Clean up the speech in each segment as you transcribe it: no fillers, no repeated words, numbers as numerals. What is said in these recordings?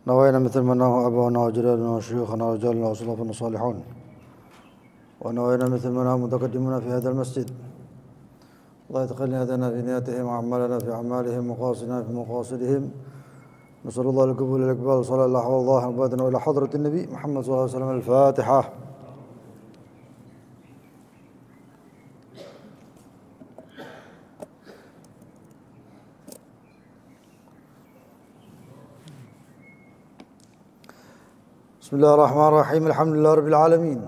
نوينا مثل ما نوى أبانا وجلالنا وشيوخنا ورجالنا وسلفنا الصالحون، ونوينا مثل ما نوى متقدمون في هذا المسجد. الله يتقبل هدانا في نياتهم وأعمالنا في أعمالهم وقاصدنا في مقاصدهم. نسأل الله القبول والإقبال. صلى الله عليه وسلم إلى حضرة النبي محمد صلى الله عليه وسلم. الفاتحة. بسم الله الرحمن الرحيم. الحمد لله رب العالمين.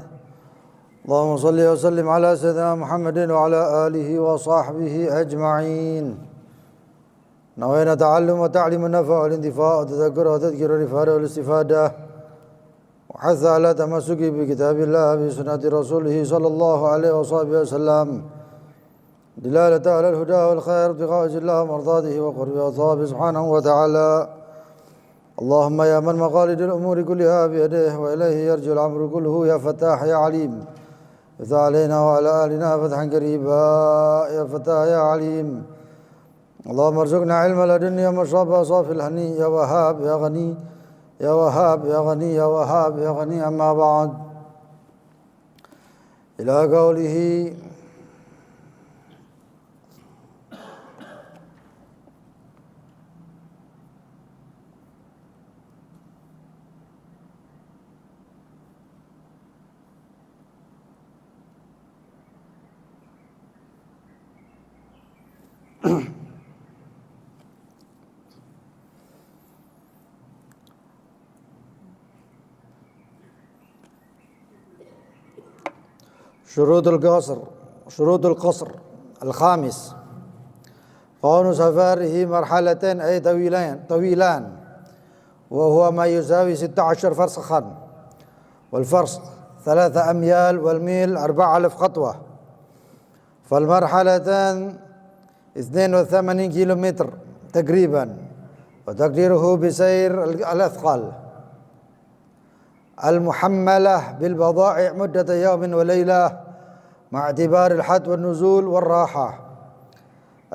اللهم صل وسلم على سيدنا محمد وعلى آله وصحبه أجمعين. نوينا تعلم وتعليم النفع والانتفاع وتذكر وتذكير الإفادة والاستفادة، وحث على تمسك بكتاب الله بسنة رسوله صلى الله عليه وصحبه وسلم، دلالة على الهدى والخير، ابتغاء وجه الله ومرضاته وقرب وثوابه سبحانه وتعالى. اللهم يا من مقاليد الأمور كلها بيده وإليه يرجع الأمر كله، يا فتاح يا عليم، افتح علينا وعلى آلنا فتحا قريبا، يا فتاح يا عليم. اللهم ارزقنا علم لدنيا مشربا صافي الهني، يا وهاب يا غني، يا وهاب يا غني، يا وهاب يا غني. أما بعد، إلى قوله شروط القصر الخامس، كون سفره مرحلتين أي طويلان، وهو ما يساوي 16 فرسخا، والفرسخ 3 أميال والميل 4000 خطوة، فالمرحلتان 82 كيلومتر تقريبا، وتقديره بسير الأثقال المحملة بالبضائع مدة يوم وليلة مع اعتبار الحد والنزول والراحة.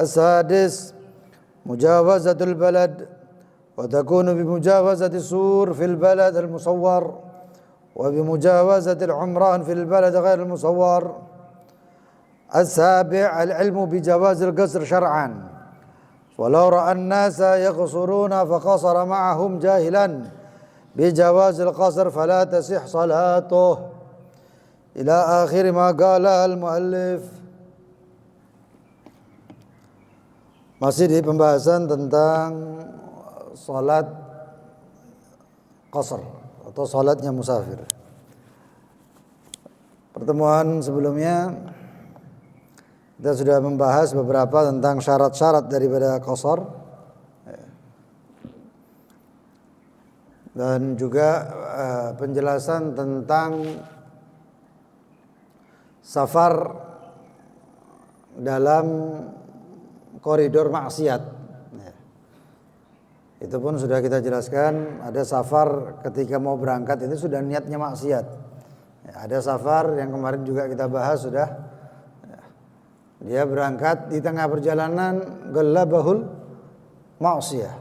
السادس مجاوزة البلد، وتكون بمجاوزة السور في البلد المصور، وبمجاوزة العمران في البلد غير المصور. السابع العلم بجواز القصر شرعا، ولو رأى الناس يقصرون فقصر معهم جاهلا بجواز القصر فلا تصح صلاته، إلى آخر ما قال المؤلف. Masih di pembahasan tentang salat qasar atau salatnya musafir. Pertemuan sebelumnya kita sudah membahas beberapa tentang syarat-syarat daripada qasar, dan juga penjelasan tentang safar dalam koridor maksiat. Itu pun sudah kita jelaskan. Ada safar ketika mau berangkat itu sudah niatnya maksiat. Ada safar yang kemarin juga kita bahas sudah, dia berangkat di tengah perjalanan galabahul maksiyah,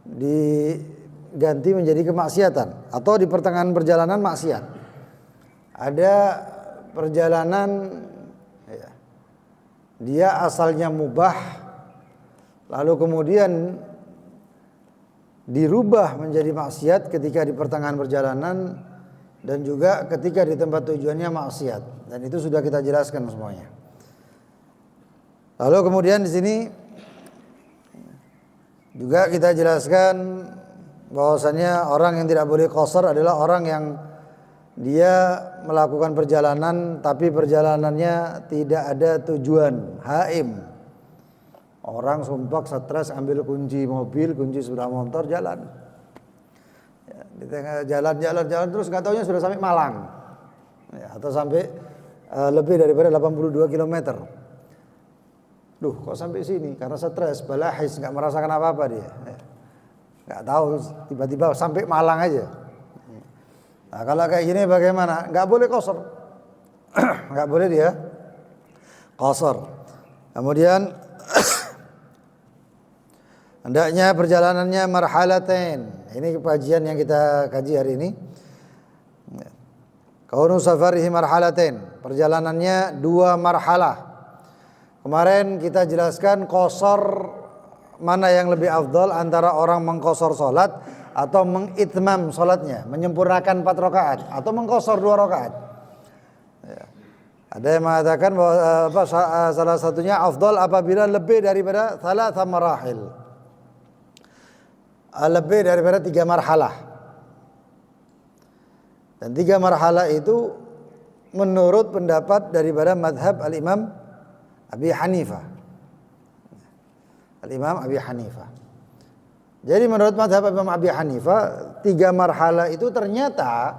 diganti menjadi kemaksiatan, atau di pertengahan perjalanan maksiat. Ada perjalanan dia asalnya mubah, lalu kemudian dirubah menjadi maksiat ketika di pertengahan perjalanan, dan juga ketika di tempat tujuannya maksiat, dan itu sudah kita jelaskan semuanya. Lalu kemudian di sini juga kita jelaskan bahwasannya orang yang tidak boleh qasar adalah orang yang dia melakukan perjalanan tapi perjalanannya tidak ada tujuan, haim. Orang sumpah stres ambil kunci mobil, kunci sepeda motor, jalan. Ya, di tengah jalan terus nggak taunya sudah sampai Malang. Ya, atau sampai lebih daripada 82 km. Duh, kok sampai sini? Karena stres, balahis, nggak merasakan apa-apa dia. Ya, nggak tahu, tiba-tiba sampai Malang aja. Nah, kalau kayak gini bagaimana? Nggak boleh qasar. Nggak boleh dia qasar. Kemudian hendaknya perjalanannya marhalatain. Ini kajian yang kita kaji hari ini. Kaunu safarihi marhalatain, perjalanannya 2 marhalah. Kemarin kita jelaskan qasar mana yang lebih afdal antara orang mengqasar salat atau mengitmam salatnya, menyempurnakan 4 rakaat atau mengqasar 2 rakaat. Ya. Ada yang mengatakan bahwa salah satunya afdal apabila lebih daripada 3 marahil. Lebih daripada 3 marhalah. Dan 3 marhalah itu menurut pendapat daripada madhab al-Imam Abi Hanifah. Al-Imam Abi Hanifah. Jadi menurut madhab Imam Abi Hanifah 3 marhalah itu ternyata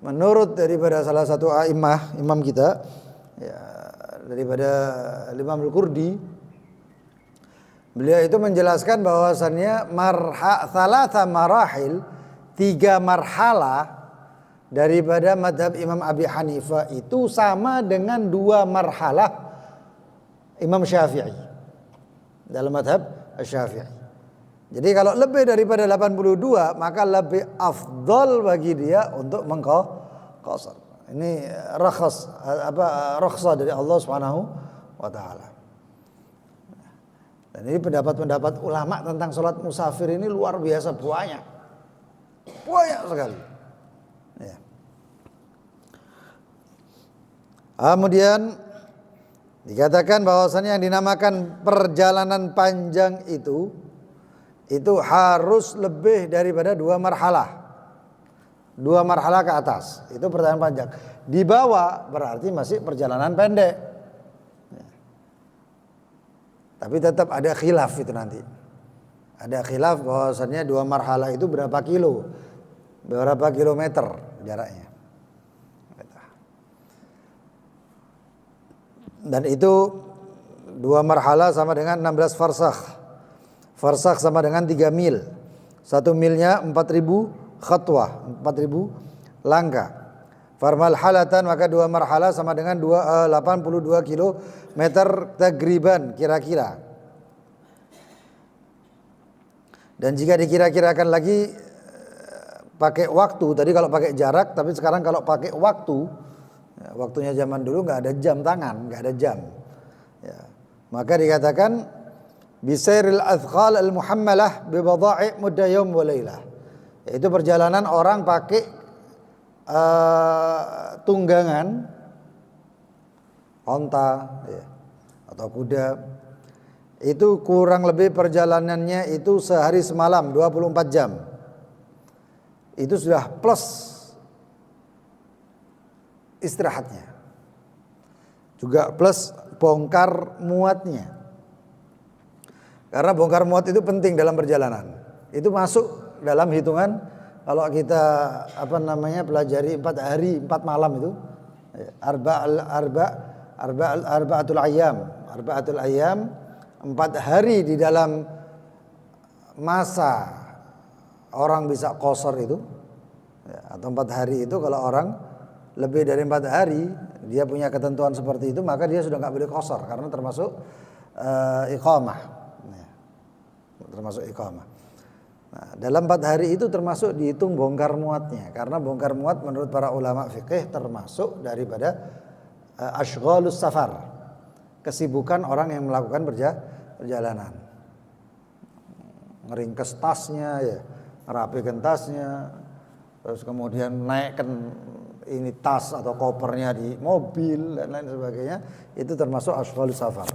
menurut daripada salah satu a'immah, imam kita ya, daripada Imam Al-Qurdi, beliau itu menjelaskan bahwasannya thalatha marahil, 3 marhalah daripada madhab Imam Abi Hanifah itu sama dengan 2 marhalah Imam Syafi'i dalam madhab Syafi'i. Jadi kalau lebih daripada 82 maka lebih afdal bagi dia untuk mengqasar. Ini rakhsah dari Allah Subhanahu wa taala. Dan ini pendapat-pendapat ulama tentang sholat musafir ini luar biasa banyak. Banyak sekali. Ya. Kemudian dikatakan bahwasannya yang dinamakan perjalanan panjang itu harus lebih daripada 2 marhalah. 2 marhalah ke atas, itu perjalanan panjang. Di bawah berarti masih perjalanan pendek. Ya. Tapi tetap ada khilaf itu nanti. Ada khilaf bahwasannya 2 marhalah itu berapa kilo, berapa kilometer jaraknya. Dan itu 2 marhalah sama dengan 16 farsakh. Farsakh sama dengan 3 mil. 1 milnya 4.000 khatwah, 4.000 langkah. Farmalhalatan maka 2 marhalah sama dengan 82 kilometer tagriban kira-kira. Dan jika dikira-kirakan lagi pakai waktu, tadi kalau pakai jarak, tapi sekarang kalau pakai waktu, ya, waktunya zaman dulu nggak ada jam tangan, nggak ada jam. Ya. Maka dikatakan bisairil athqal al-muhammalah bi bada'i mudda yaum wa lailah. Yaitu perjalanan orang pakai tunggangan onta ya, atau kuda. Itu kurang lebih perjalanannya itu sehari semalam 24 jam. Itu sudah plus istirahatnya. Juga plus bongkar muatnya. Karena bongkar muat itu penting dalam perjalanan. Itu masuk dalam hitungan kalau kita pelajari 4 hari 4 malam itu arba'atul ayyam 4 hari di dalam masa orang bisa qasar itu ya, atau 4 hari itu kalau orang lebih dari 4 hari dia punya ketentuan seperti itu maka dia sudah nggak boleh qasar karena termasuk iqamah ya, termasuk iqamah. Nah, dalam 4 hari itu termasuk dihitung bongkar muatnya karena bongkar muat menurut para ulama fikih termasuk daripada ashghalus safar, kesibukan orang yang melakukan perjalanan. Ngeringkes tasnya ya, rapikan tasnya, terus kemudian naikkan ini tas atau kopernya di mobil dan lain sebagainya, itu termasuk ashghalus safar.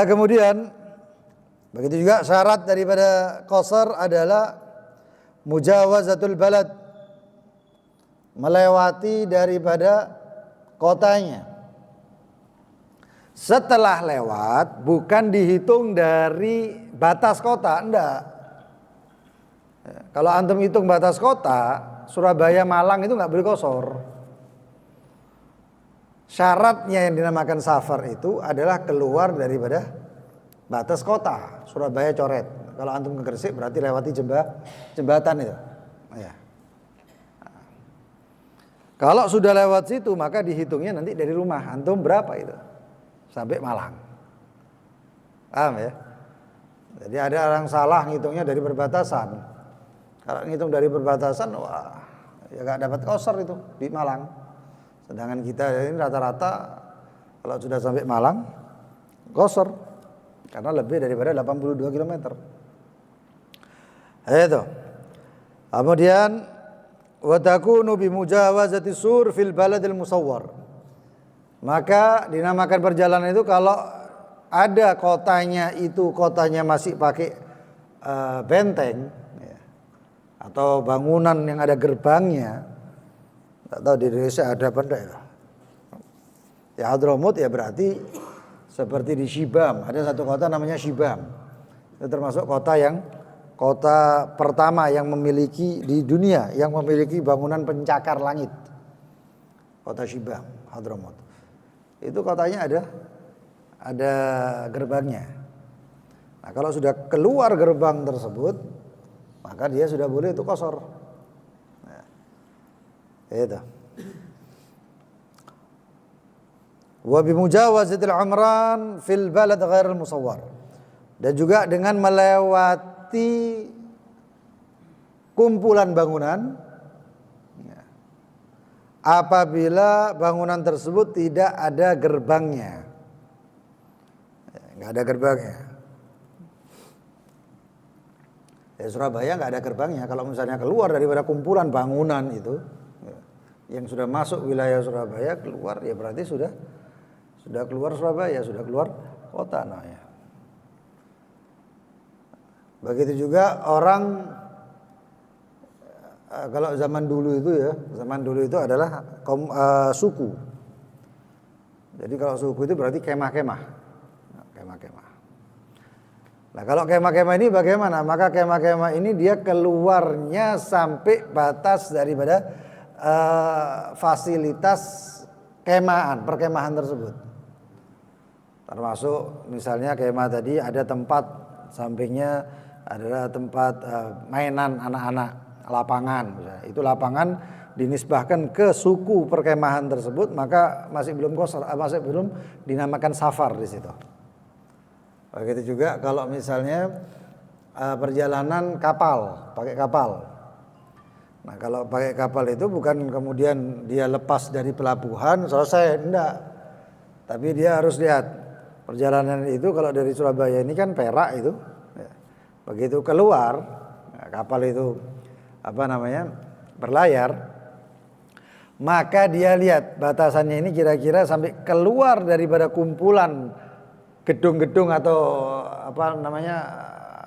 Kemudian begitu juga syarat daripada qasar adalah mujawazatul balad, melewati daripada kotanya. Setelah lewat bukan dihitung dari batas kota, enggak. Kalau antum hitung batas kota, Surabaya Malang itu enggak boleh qasar. Syaratnya yang dinamakan safar itu adalah keluar daripada batas kota. Surabaya coret. Kalau antum ke Gresik berarti lewati jembatan itu. Ya. Kalau sudah lewat situ maka dihitungnya nanti dari rumah antum berapa itu sampai Malang. Paham ya? Jadi ada orang salah ngitungnya dari perbatasan. Kalau ngitung dari perbatasan, wah, ya gak dapat qashar itu di Malang. Sedangkan kita ini rata-rata kalau sudah sampai Malang, qashar. Karena lebih daripada 82 km. Itu. Kemudian wa takunu bi mujawazati sur fil baladil musawwar. Maka dinamakan perjalanan itu kalau ada kotanya masih pakai benteng ya, atau bangunan yang ada gerbangnya. Tak tahu di Indonesia ada apa enggak ya. Ya Hadramut ya berarti seperti di Shibam, ada satu kota namanya Shibam. Itu termasuk kota pertama yang memiliki di dunia yang memiliki bangunan pencakar langit. Kota Shibam, Hadramut. Itu kotanya ada gerbangnya. Nah, kalau sudah keluar gerbang tersebut, maka dia sudah boleh itu qashar. Nah, itu. Wa bi mujawazatil umran fil balad ghairil musawwar. Dan juga dengan melewati kumpulan bangunan apabila bangunan tersebut tidak ada gerbangnya. Enggak ada gerbangnya. Ya Surabaya enggak ada gerbangnya. Kalau misalnya keluar daripada kumpulan bangunan itu yang sudah masuk wilayah Surabaya keluar ya berarti sudah keluar Surabaya, sudah keluar kota namanya. Begitu juga orang kalau zaman dulu itu adalah suku. Jadi kalau suku itu berarti kemah-kemah. Nah kalau kemah-kemah ini bagaimana? Maka kemah-kemah ini dia keluarnya sampai batas daripada fasilitas perkemahan tersebut. Termasuk misalnya kemah tadi ada tempat sampingnya adalah tempat mainan anak-anak. Lapangan, misalnya. Itu lapangan dinisbahkan ke suku perkemahan tersebut, maka masih belum dinamakan safar di situ. Begitu juga kalau misalnya perjalanan pakai kapal. Nah, kalau pakai kapal itu bukan kemudian dia lepas dari pelabuhan selesai, enggak. Tapi dia harus lihat perjalanan itu kalau dari Surabaya ini kan Perak itu. Ya. Begitu keluar, kapal itu berlayar, maka dia lihat batasannya ini kira-kira sampai keluar daripada kumpulan gedung-gedung atau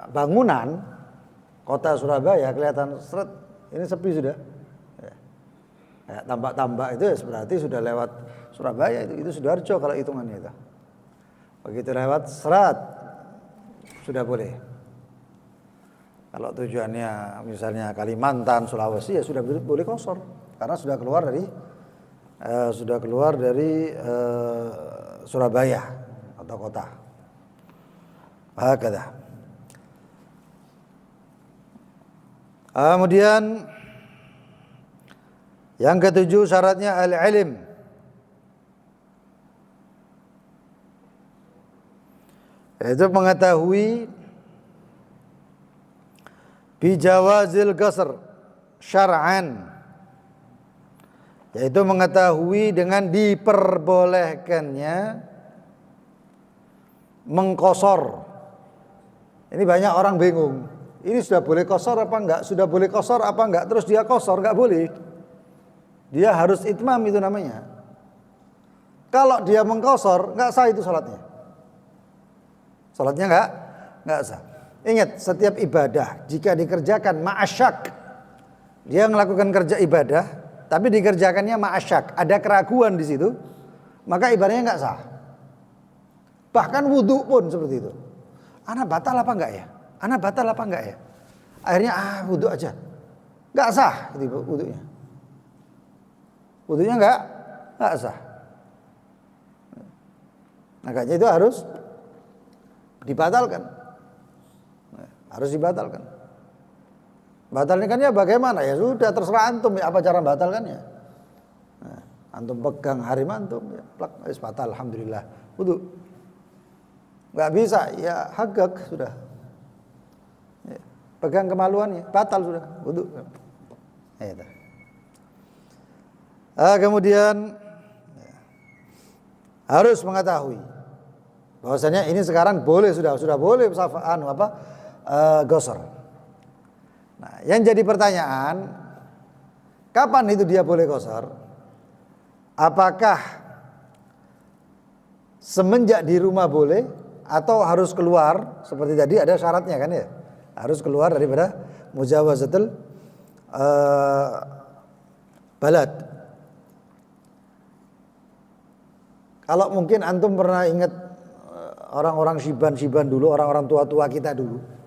bangunan kota Surabaya kelihatan seret, ini sepi sudah. Ya, tambak-tambak itu ya berarti sudah lewat Surabaya itu Sidoarjo kalau hitungannya itu. Begitu lewat serat sudah boleh. Kalau tujuannya misalnya Kalimantan, Sulawesi ya sudah boleh qashar karena sudah keluar dari Surabaya atau kota. Hakada. Kemudian yang ketujuh syaratnya al-ilm. Yaitu mengetahui bijawazil qasr syar'an, yaitu mengetahui dengan diperbolehkannya mengqashar. Ini banyak orang bingung. Ini sudah boleh qashar apa enggak? Sudah boleh qashar apa enggak? Terus dia qashar enggak boleh. Dia harus itmam itu namanya. Kalau dia mengqashar enggak sah itu salatnya. Salatnya enggak sah. Ingat, setiap ibadah jika dikerjakan ma'asyak, dia melakukan kerja ibadah, tapi dikerjakannya ma'asyak, ada keraguan di situ, maka ibadahnya enggak sah. Bahkan wudu pun seperti itu. Ana batal apa enggak ya? Ana batal apa enggak ya? Akhirnya wudu aja, enggak sah gitu wudunya. Wudunya enggak sah. Makanya itu harus dibatalkan. Harus dibatalkan. Batalkannya bagaimana? Ya sudah terserah antum ya apa cara batalkannya. Nah, antum pegang harim antum ya plak batal alhamdulillah wudu. Nggak bisa, ya hagak sudah. Ya, pegang kemaluannya, batal sudah wudu. Ya, itu. Kemudian harus mengetahui bahwasanya ini sekarang boleh sudah boleh gosor. Nah, yang jadi pertanyaan, kapan itu dia boleh gosor? Apakah semenjak di rumah boleh atau harus keluar seperti tadi ada syaratnya kan ya? Harus keluar daripada mujawazatul balad. Kalau mungkin antum pernah ingat orang-orang Syiban dulu, orang-orang tua-tua kita dulu.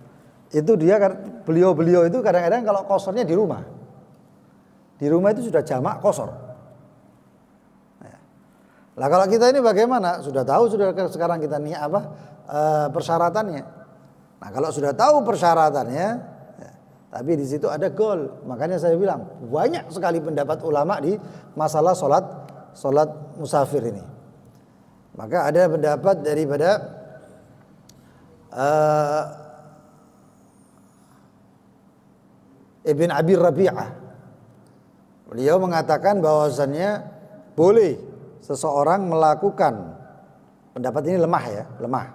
Itu dia beliau itu kadang-kadang kalau kosornya di rumah. Di rumah itu sudah jamak kosor. Nah, kalau kita ini bagaimana? Sudah tahu sekarang kita nih apa persyaratannya. Nah, kalau sudah tahu persyaratannya, ya, tapi di situ ada gol. Makanya saya bilang banyak sekali pendapat ulama di masalah salat musafir ini. Maka ada pendapat daripada Ibn Abi Rabi'ah. Beliau mengatakan bahwasannya boleh seseorang melakukan, pendapat ini lemah.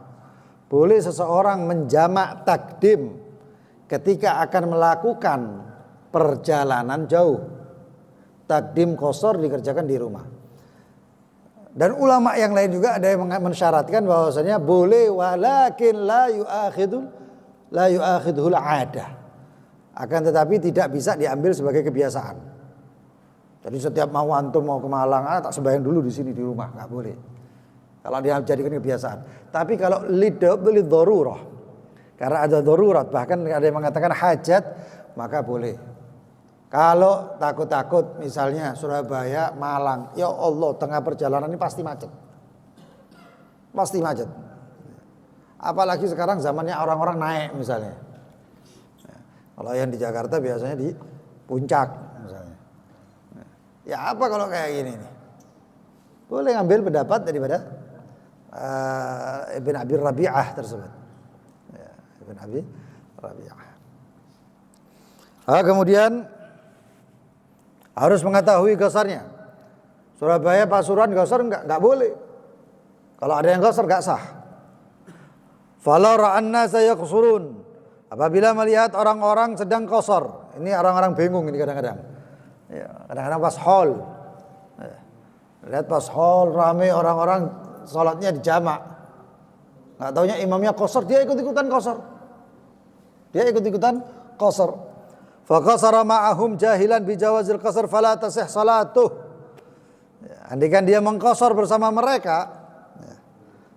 Boleh seseorang menjamak takdim ketika akan melakukan perjalanan jauh. Takdim qashar dikerjakan di rumah. Dan ulama yang lain juga ada yang mensyaratkan bahwasanya boleh walakin la yu'akhidhul 'adah. Akan tetapi tidak bisa diambil sebagai kebiasaan. Jadi setiap antum mau ke Malang, tak sembahyang dulu di sini di rumah, enggak boleh. Kalau dia jadikan kebiasaan. Tapi kalau lidharurah, karena ada darurat, bahkan ada yang mengatakan hajat, maka boleh. Kalau takut-takut misalnya Surabaya, Malang, ya Allah tengah perjalanan ini pasti macet. Apalagi sekarang zamannya orang-orang naik misalnya. Kalau yang di Jakarta biasanya di puncak misalnya. Ya apa kalau kayak gini nih? Boleh ngambil pendapat daripada Ibn Abi Rabi'ah tersebut. Ya, Ibn Abi Rabi'ah. Kemudian harus mengetahui gosarnya. Surabaya Pasuruan gosar enggak boleh. Kalau ada yang gosar enggak sah. Fala ra'anna sayaqsurun. Apabila melihat orang-orang sedang qasar. Ini orang-orang bingung ini kadang-kadang. Ya, kadang-kadang pas haul. Ya. Lihat pas haul rame orang-orang salatnya di jamak. Enggak taunya imamnya qasar, dia ikut-ikutan qasar. Faqasara ma'ahum jahilan bijawazil qasar fala tasih salatuh. Andaikan dia mengqasar bersama mereka,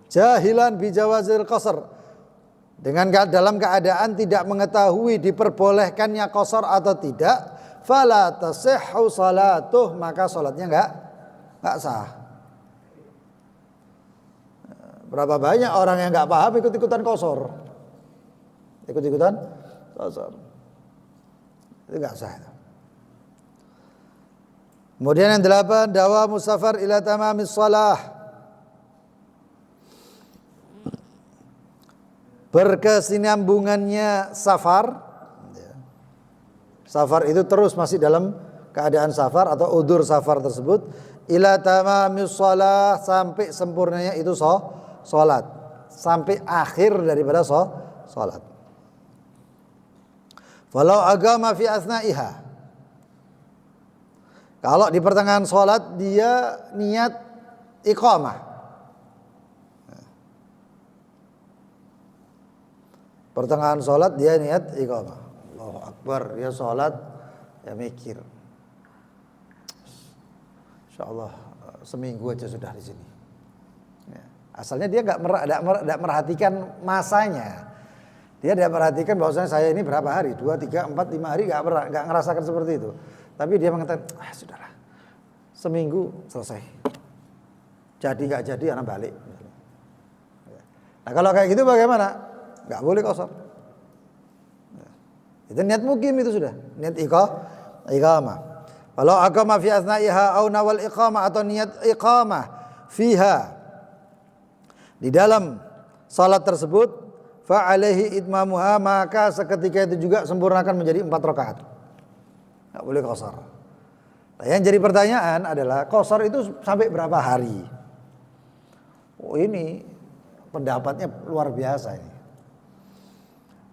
jahilan bijawazil qasar, dengan dalam keadaan tidak mengetahui diperbolehkannya qasar atau tidak, fala tasihhu salatuh, maka salatnya enggak sah. Berapa banyak orang yang enggak paham ikut-ikutan qasar. Itu enggak sah. Kemudian yang 8, dawamu safar ila tamamis shalah. Berkesinambungannya safar. Safar itu terus masih dalam keadaan safar atau udzur safar tersebut ila tamamis shalah, sampai sempurnanya itu salat, sampai akhir daripada salat. Walau agama fi asna'iha, kalau di pertengahan sholat dia niat iqamah, pertengahan sholat dia niat iqamah, Allahu Akbar, dia sholat ya mikir, insyaallah seminggu aja sudah di sini. Asalnya dia nggak merhatikan masanya. Dia tidak perhatikan bahwasanya saya ini berapa hari, 2, 3, 4, 5 hari nggak ngerasakan seperti itu. Tapi dia mengatakan, sudahlah, seminggu selesai. Jadi nggak jadi, anak balik. Nah kalau kayak gitu bagaimana? Nggak boleh qasar. Itu niat mukim itu sudah, niat iqamah. Kalau aqama fi asna'iha au nawal iqamah, atau niat iqamah fiha, di dalam salat tersebut, fa alaihi itmamuha, maka seketika itu juga sempurnakan menjadi 4 rakaat. Enggak boleh qasar. Nah, yang jadi pertanyaan adalah qasar itu sampai berapa hari? Oh, ini pendapatnya luar biasa ini.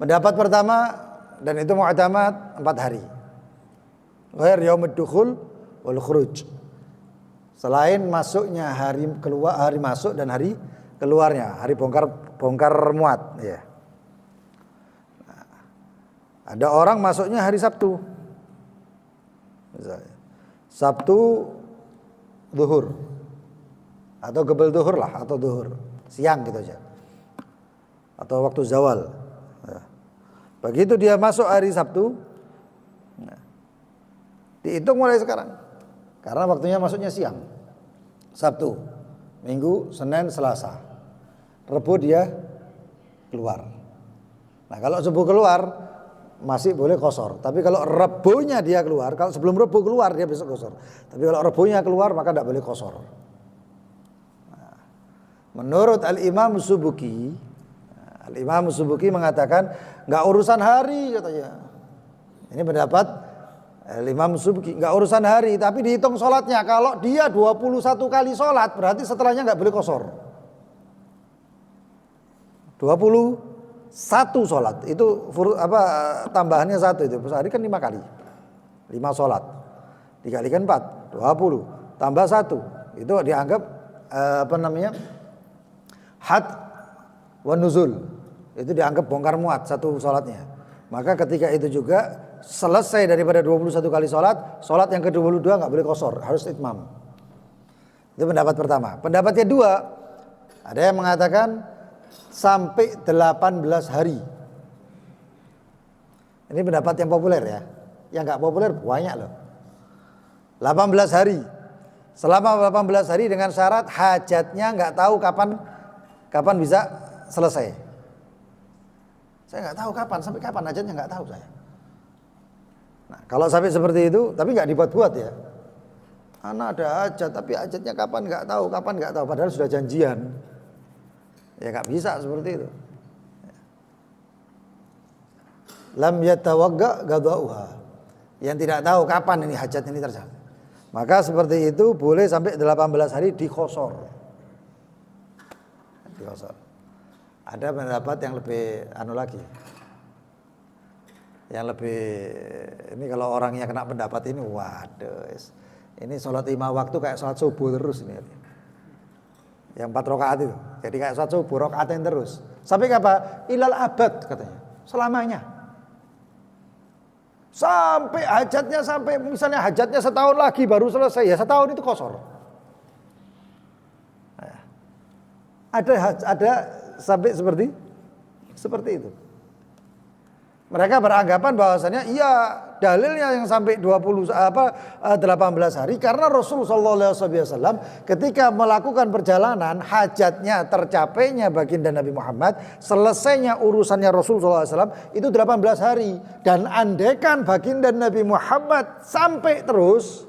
Pendapat pertama, dan itu mu'tamad, 4 hari. Ghair yaumud dukhul wal khuruj. Selain masuknya hari keluar, hari masuk dan hari keluarnya, hari bongkar muat ya. Nah, ada orang masuknya hari Sabtu. Misalnya Sabtu zuhur atau gebel zuhur lah, atau zuhur siang gitu aja, atau waktu zawal. Nah, begitu dia masuk hari Sabtu, nah, dihitung mulai sekarang. Karena waktunya masuknya siang. Sabtu, Minggu, Senin, Selasa. Rebu dia keluar. Nah, kalau subuh keluar masih boleh qasar. Tapi kalau Rebunya dia keluar, kalau sebelum Rebu keluar dia besok qasar. Tapi kalau Rebunya keluar maka tidak boleh qasar. Nah, menurut Al-Imam Subuki, Al-Imam Subuki mengatakan enggak urusan hari katanya. Ini pendapat Imam Subki, enggak urusan hari, tapi dihitung sholatnya. Kalau dia 21 kali sholat, berarti setelahnya enggak boleh qasar. 21 sholat, itu tambahannya 1 itu. Sehari kan 5 kali. 5 sholat. Dikalikan 4, 20. Tambah 1. Itu dianggap had wa nuzul. Itu dianggap bongkar muat 1 sholatnya. Maka ketika itu juga selesai daripada 21 kali sholat yang ke-22 nggak boleh qasar, harus itmam. Itu pendapat pertama. Pendapat kedua, ada yang mengatakan sampai 18 hari. Ini pendapat yang populer ya. Yang nggak populer banyak loh. 18 hari. Selama 18 hari dengan syarat hajatnya nggak tahu kapan bisa selesai. Saya nggak tahu sampai kapan hajatnya nggak tahu saya. Nah, kalau sampai seperti itu, tapi nggak dibuat-buat ya. Anak ada hajat, tapi hajatnya kapan nggak tahu, padahal sudah janjian. Ya nggak bisa seperti itu. Lam yatawagga qada'uha. Yang tidak tahu kapan ini hajat ini terjadi. Maka seperti itu boleh sampai 18 hari diqasar. Ada pendapat yang lebih lagi. Yang lebih, ini kalau orangnya kena pendapat ini, waduh, ini sholat 5 waktu kayak sholat subuh terus ini. Yang 4 rakaat itu, jadi kayak sholat subuh rakaatin terus. Sampai kapan? Ilal abad katanya, selamanya. Sampai hajatnya, sampai misalnya hajatnya setahun lagi baru selesai, ya setahun itu qasar. Ada sampai seperti itu. Mereka beranggapan bahwasanya iya dalilnya yang sampai 18 hari karena Rasulullah SAW ketika melakukan perjalanan hajatnya tercapainya baginda Nabi Muhammad, selesainya urusannya Rasulullah SAW itu 18 hari, dan andekan baginda Nabi Muhammad sampai terus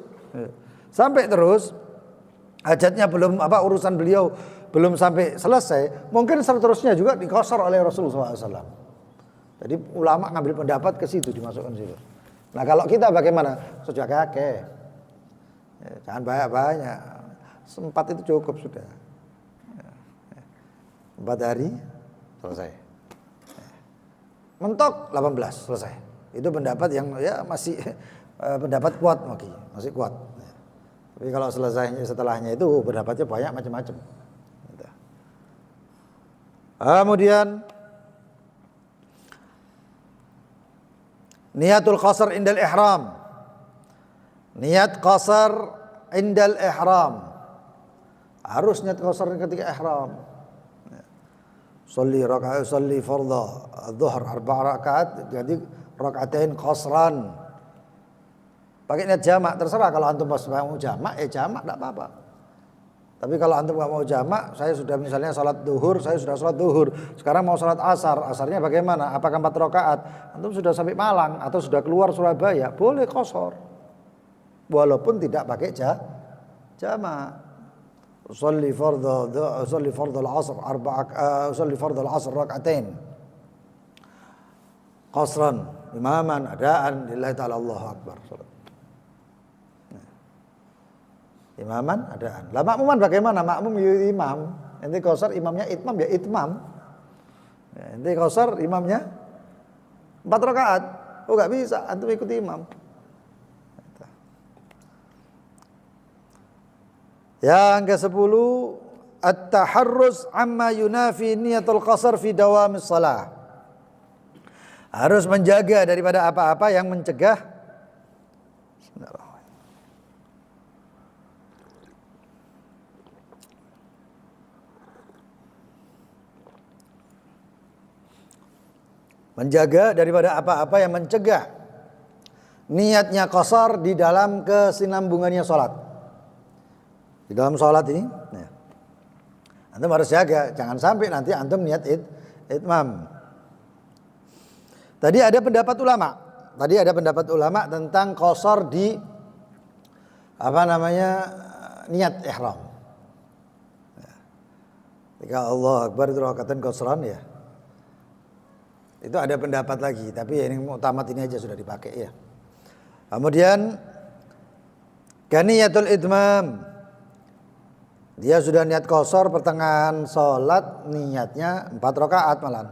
hajatnya belum urusan beliau belum sampai selesai, mungkin seterusnya juga diqasar oleh Rasulullah SAW. Jadi ulama ngambil pendapat ke situ, dimasukkan situ. Nah kalau kita bagaimana? Sudah kakek, jangan banyak-banyak. 4 itu cukup sudah. 4 hari selesai. Mentok 18 selesai. Itu pendapat yang ya masih pendapat kuat masih kuat. Tapi kalau selesainya setelahnya itu pendapatnya banyak macam-macam. Kemudian niatul qasar indal ihram. Niat qasar indal ihram. Harus niat qasar ketika ihram. Sholli fardha adh-dhuhr 4 rakaat, jadi rakaatain qasran. Pakai niat jamak terserah, kalau antum pas mau jamak jamak enggak apa-apa. Tapi kalau antum enggak mau jamak, saya sudah misalnya salat duhur, saya sudah salat duhur, sekarang mau salat asar, asarnya bagaimana? Apakah 4 rakaat? Antum sudah sampai Malang atau sudah keluar Surabaya, boleh qasar. Walaupun tidak pakai jamak. usalli fardhu al-'asr usalli fardhu al-'asr rak'atain qasran imaman adaan lillahi ta'ala Allahu akbar. Imaman adaan. Lah makmuman bagaimana? Makmum ya imam. Ente qasar imamnya itmam ya itmam. Ya, ente qasar imamnya 4 rakaat. Oh enggak bisa, antum ikuti imam. Yang ke-10 at-taharruz amma yunafi niyatul qasar fi dawamis shalah. Harus menjaga daripada apa-apa yang mencegah daripada apa-apa yang mencegah niatnya qasar di dalam kesinambungannya sholat. Di dalam sholat ini, ya. Antum harus jaga, jangan sampai nanti antum niat itmam. Tadi ada pendapat ulama tentang qasar di niat ihram. Ya. Ketika Allah Akbar itu rakatan qasran ya. Itu ada pendapat lagi, tapi ya ini muktamad ini aja sudah dipakai ya. Kemudian kaniyatul itmam. Dia sudah niat qasar pertengahan sholat, niatnya 4 rakaat malam.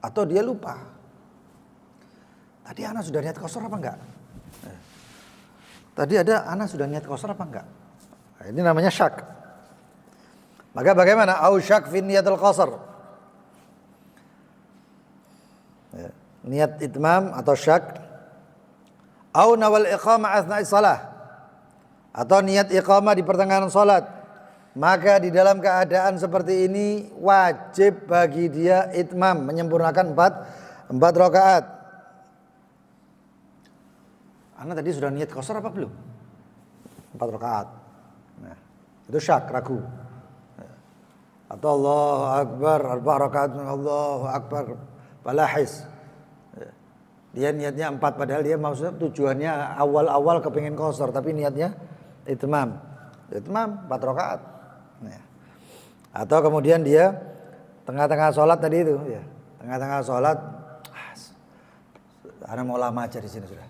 Atau dia lupa. Tadi ana sudah niat qasar apa enggak? Tadi ada ana sudah niat qasar apa enggak? Nah, ini namanya syak. Maka bagaimana? Au syak fi niyatul qasar. Ya, niat itmam atau syak. Au nawal iqamah asna'i salah. Atau niat iqamah di pertengahan salat. Maka di dalam keadaan seperti ini wajib bagi dia itmam, menyempurnakan 4 rakaat. Anda tadi sudah niat qasar apa belum? 4 rakaat. Nah, itu syak, ragu. Atau Allahu Akbar 4 rakaat, Allahu Akbar balahis. Dia niatnya 4 padahal dia maksudnya tujuannya awal-awal kepingin qasar tapi niatnya itmam 4 rakaat. Ya. Atau kemudian dia tengah-tengah sholat tadi itu ya. Tengah-tengah sholat ana mau lama aja di sini sudah.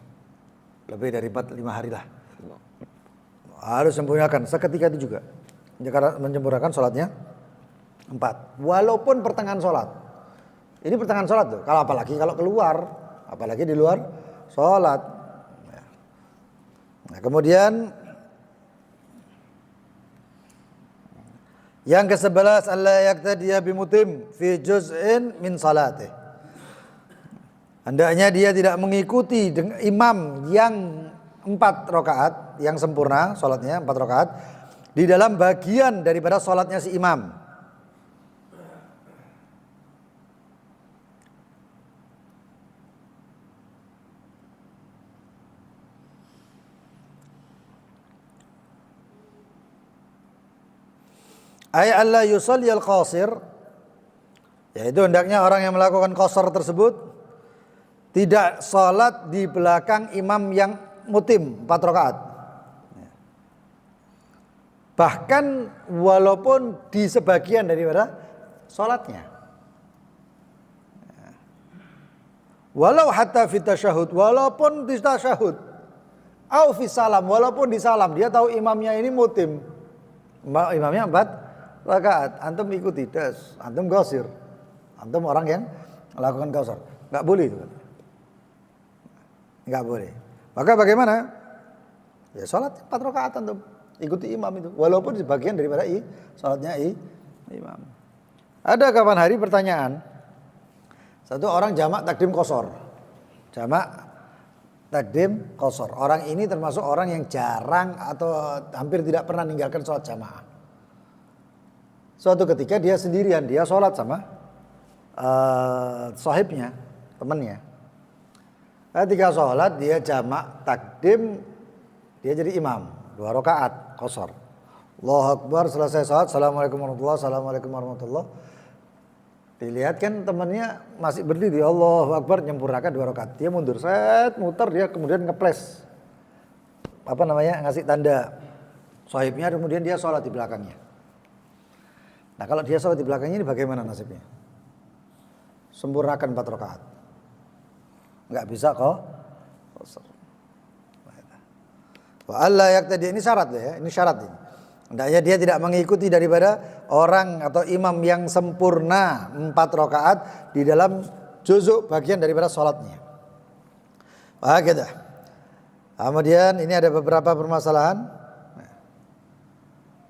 Lebih dari 4-5 hari lah. Harus sempurnakan seketika itu juga. Menyempurnakan sholatnya 4. Walaupun pertengahan sholat. Ini pertengahan sholat tuh. Kalau apalagi kalau keluar, apalagi di luar sholat. Nah, kemudian yang ke-11 alla yaqtadiya bimutim fi juz'in min salatih. Hendaknya dia tidak mengikuti imam yang 4 rakaat yang sempurna salatnya 4 rakaat di dalam bagian daripada salatnya si imam. Ay alla yusalli al-qasir, yaitu hendaknya orang yang melakukan qasar tersebut tidak salat di belakang imam yang mutim 4 rakaat. Bahkan walaupun di sebagian daripada salatnya. Walau hatta fi tasyahud, walaupun di tasyahud. Au fi salam, walaupun di salam dia tahu imamnya ini mutim. Imamnya 4 rakaat, antum ikuti, antum qasir. Antum orang yang melakukan qasar. Enggak boleh itu. Enggak boleh. Maka bagaimana? Ya salat 4 rakaat antum ikuti imam itu, walaupun sebagian daripada salatnya imam. Ada kapan hari pertanyaan. Satu orang jamak takdim qasar. Jamak takdim qasar. Orang ini termasuk orang yang jarang atau hampir tidak pernah meninggalkan salat jamaah. Suatu ketika dia sendirian, dia sholat sama sahibnya, temannya. Ketika sholat dia jamak takdim, dia jadi imam 2 rakaat qasar. Allahu Akbar, selesai sholat, Assalamualaikum warahmatullahi wabarakatuh, Assalamualaikum warahmatullahi. Dilihat kan temannya masih berdiri, Allahu Akbar, nyempurnakan 2 rakaat. Dia mundur, muter, dia kemudian ngeples. Ngasih tanda sahibnya, kemudian dia sholat di belakangnya. Nah kalau dia sholat di belakangnya ini bagaimana nasibnya? Sempurnakan 4 rakaat. Enggak bisa kok. Wa alla yaqtadi, ini syarat ya, ini syarat ini. Hendaknya dia tidak mengikuti daripada orang atau imam yang sempurna 4 rakaat di dalam juzuk bagian daripada sholatnya. Wah gitu. Kemudian ini ada beberapa permasalahan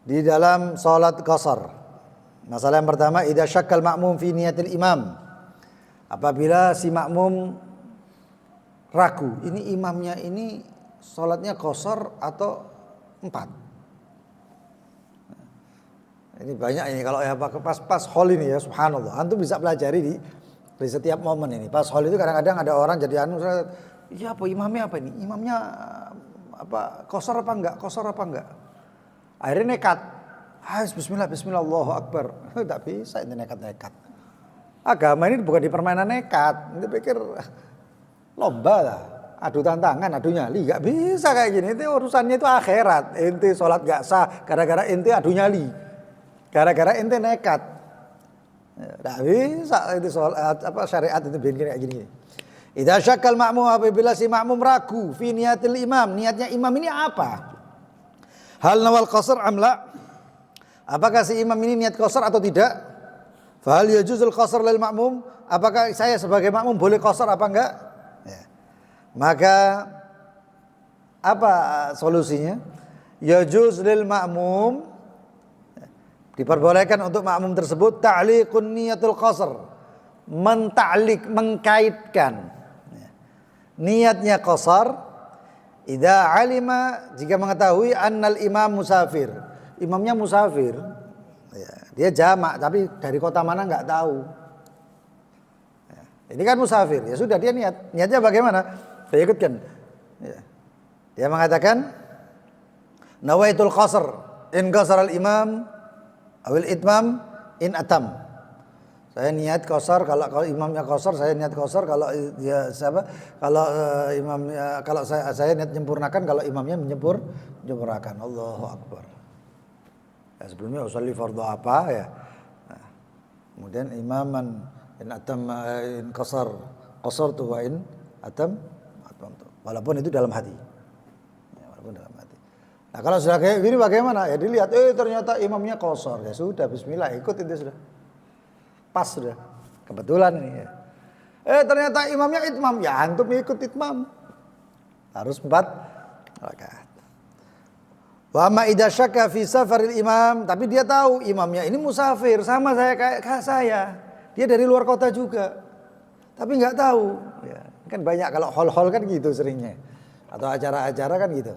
di dalam sholat qasar. Masalah yang pertama, idza syakkal ma'mum fi niyatil imam. Apabila si makmum ragu, ini imamnya ini sholatnya qasar atau 4. Ini banyak ini kalau ya pas hall ini ya, subhanallah. Antum bisa pelajari di setiap momen ini. Pas hall itu kadang-kadang ada orang jadi iya apa imamnya apa ini? Imamnya apa qasar apa enggak? Qasar apa enggak? Akhirnya nekat. Bismillah, bismillah, Allahu akbar. Tak bisa ini nekat-nekat. Agama ini bukan di permainan nekat. Ini pikir lomba lah. Adu tantangan, adu nyali. Gak bisa kayak gini. Itu urusannya itu akhirat. Ente sholat gak sah gara-gara ente adu nyali. Gara-gara ente nekat. Tidak bisa itu syariat itu bikin kayak gini. Idza syakkal ma'mum, apabila si makmum ragu fi niyatil imam, niatnya imam ini apa? Hal nawal qasar amla? Apakah si imam ini niat qasar atau tidak? Fa hal yajuzul qasar lil ma'mum? Apakah saya sebagai makmum boleh qasar apa enggak? Ya. Maka apa solusinya? Yajuz lil ma'mum, diperbolehkan untuk makmum tersebut ta'liqun niyatul qasr, menta'liq, mengkaitkan niatnya qasar idza alima, jika mengetahui annal imam musafir, imamnya musafir ya, dia jamak tapi dari kota mana enggak tahu ya, ini kan musafir, ya sudah dia niatnya bagaimana? Saya ikutkan ya. Dia mengatakan nawaitul qasr in qasar al imam awil itmam in atam. Saya niat qasar kalau imamnya qasar, saya niat qasar kalau dia siapa? Kalau imamnya, kalau saya niat menyempurnakan kalau imamnya menyempurnakan. Allahu akbar. Ya, sebelumnya usolli fardhu apa ya. Nah, kemudian imaman in atam in qasar tu wa in atam. Walaupun itu dalam hati. Ya, walaupun dalam hati. Nah kalau sudah kayak gini bagaimana? Ya dilihat, ternyata imamnya qasar. Ya sudah, bismillah, ikut itu sudah. Pas sudah. Kebetulan ini ya. Ternyata imamnya itmam. Ya antum ikut itmam. Harus 4 rakaat. Wa ma idza syakka fi safaril imam, tapi dia tahu imamnya ini musafir sama saya kayak saya. Dia dari luar kota juga. Tapi enggak tahu. Ya, kan banyak kalau hall-hall kan gitu seringnya. Atau acara-acara kan gitu.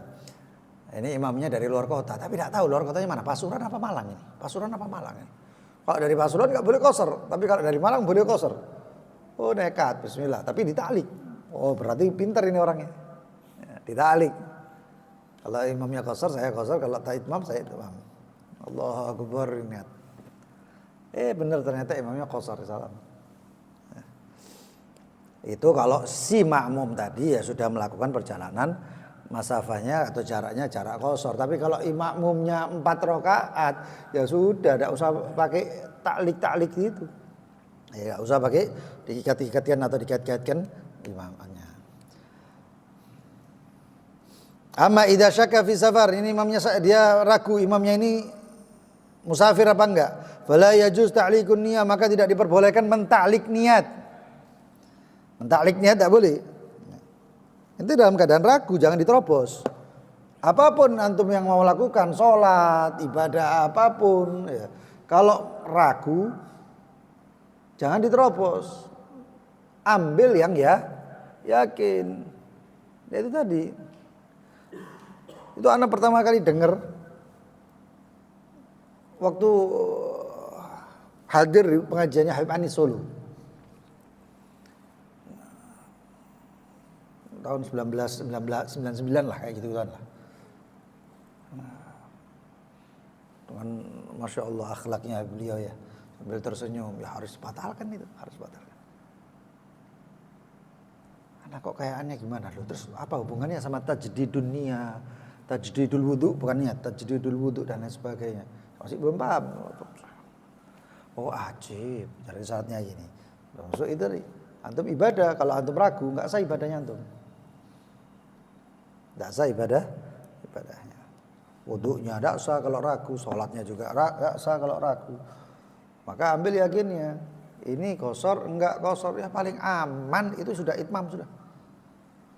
Ini imamnya dari luar kota, tapi tidak tahu luar kotanya mana, Pasuruan apa Malang ini? Pasuruan apa Malang ini? Kalau dari Pasuruan nggak boleh qasar, tapi kalau dari Malang boleh qasar. Oh nekat, bismillah, tapi ditalik. Oh berarti pintar ini orangnya. Ya, ditalik. Kalau imamnya qasar, saya qasar. Kalau tak itmam, saya itmam. Allahu akbar, ingat. Benar ternyata imamnya qasar, salam. Ya. Itu kalau si makmum tadi ya sudah melakukan perjalanan masafahnya atau jaraknya jarak qasar. Tapi kalau makmumnya 4 rakaat ya sudah, tidak usah pakai taklik gitu. Ya tidak usah pakai diikat-ikatkan atau dikait-kaitkan imamnya. Amma idza syakka fi safar, ini imamnya dia ragu imamnya ini musafir apa enggak. Fala yajuz ta'liqun niyah, maka tidak diperbolehkan mentaklik niat. Mentaklik niat tidak boleh. Itu dalam keadaan ragu, jangan diterobos. Apapun antum yang mau lakukan, sholat, ibadah apapun ya. Kalau ragu, jangan diterobos. Ambil yang ya yakin. Ya itu tadi. Itu anak pertama kali dengar waktu hadir di pengajiannya Habib Anis Solo. Tahun 1999 lah kayak gitu kan lah. Dengan Masya Allah akhlaknya beliau ya, sambil tersenyum, ya harus batalkan itu, harus batalkan. Anak kok kayak aneh gimana loh, terus apa hubungannya sama tajdid dunia, tajdidul wudu bukan niat, tajdidul wudu dan lain sebagainya. Masih belum paham. Oh ajib, cari syaratnya ini. Maksud itu antum ibadah, kalau antum ragu nggak sah ibadahnya antum. Nggak sah ibadahnya. Wudunya nggak sah kalau ragu, sholatnya juga nggak sah kalau ragu. Maka ambil yakinnya. Ini qashar enggak qashar, ya paling aman itu sudah itmam sudah.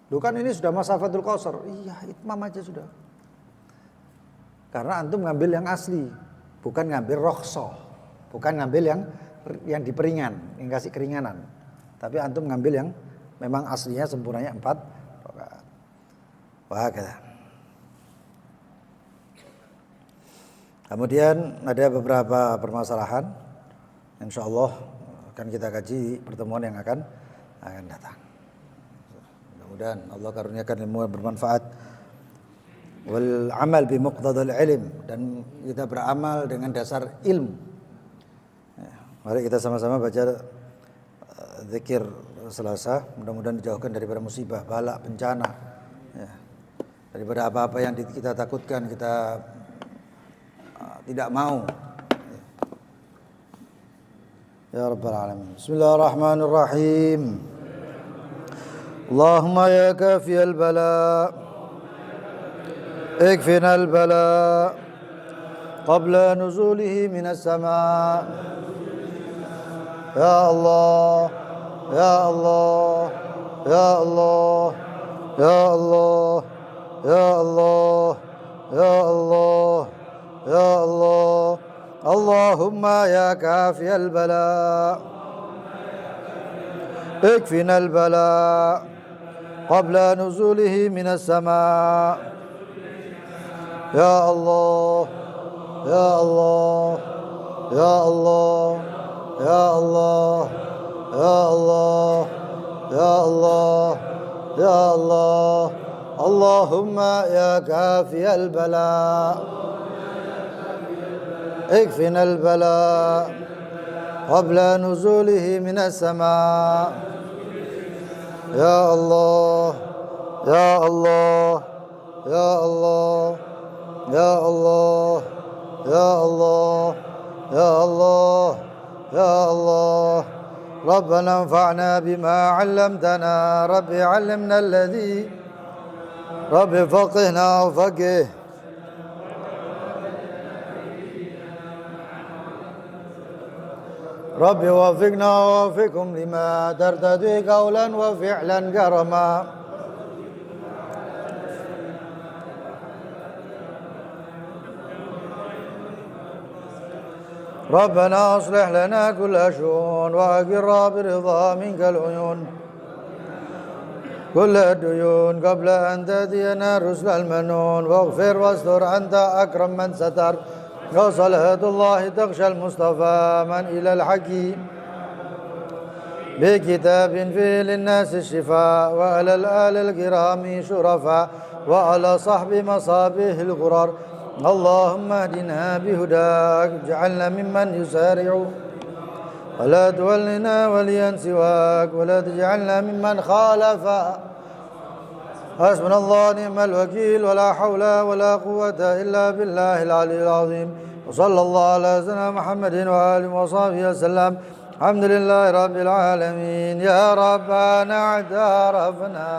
Loh kan ini sudah masafatul qashar. Iya, itmam aja sudah. Karena antum ngambil yang asli, bukan ngambil rukhsah. Bukan ngambil yang diperingan, yang kasih keringanan. Tapi antum ngambil yang memang aslinya sempurnanya 4 rakaat. Wah, kata. Kemudian ada beberapa permasalahan, insyaallah akan kita kaji pertemuan yang akan datang. Mudah-mudahan Allah karuniakan ilmu yang bermanfaat. Wal amal bi muqtadal ilm, dan kita beramal dengan dasar ilmu. Ya, mari kita sama-sama baca zikir Selasa, mudah-mudahan dijauhkan daripada musibah, bala, bencana. Ya. Daripada apa-apa yang kita takutkan, kita tidak mau. Ya Rabbal Alamin. Bismillahirrahmanirrahim. Allahumma ya kafiyal bala, ikfina al bala qabla nuzulihi minas sama. Ya Allah, ya Allah, ya Allah, ya Allah, ya Allah, ya Allah, ya Allah. Allahumma ya kafiyal bala, ikfina al bala qabla nuzulihi minas sama. Ya Allah, ya Allah, ya Allah, ya Allah, ya Allah, ya Allah, ya Allah. Allahumma ya kafiyal bala, اكفنا البلاء قبل نزوله من السماء. يا الله، يا الله، يا الله، يا الله، يا الله، يا الله، يا الله. ربنا انفعنا بما علمتنا. رب علمنا الذي، رب فقهنا وفقه. رب وفقنا ووفقكم لما ترتضي قولا وفعلا كرما. ربنا اصلح لنا كل شؤون واقر برضا منك العيون كل الديون قبل أن تأتينا رسل المنون. واغفر واستر أنت أكرم من ستر. وصلاة الله تغشى المصطفى من إلى الحكيم بكتاب فيه للناس الشفاء. وعلى الآل الكرام شرفاء وعلى صحب مصابيح الغرر. اللهم اهدنا بهداك اجعلنا ممن يسارع ولا تولنا وليا سواك ولا تجعلنا ممن خالف. حسبنا الله ونعم الوكيل ولا حول ولا قوة إلا بالله العلي العظيم. وصلى الله على سيدنا محمد وآله وصحبه وسلم. الحمد لله رب العالمين. يا ربنا اعترفنا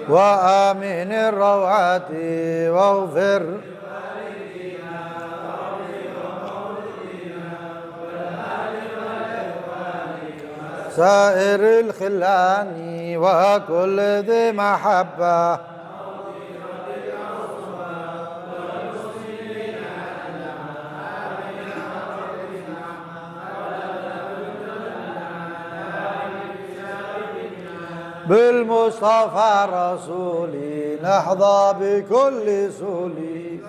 وآمن الروعات واغفر سائر الخلان وكل ذي محبة. بالمصطفى رسولي نحظى بكل سولي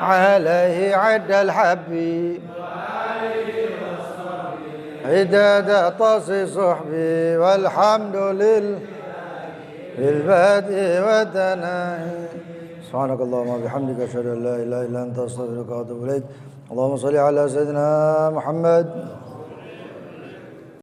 عليه عد الحبيب عداد طاس صحبي والحمد لله في البدء والثناء سبحانك اللهم وبحمدك أشهد أن لا إله إلا أنت أستغفرك وأتوب إليك اللهم صل على سيدنا محمد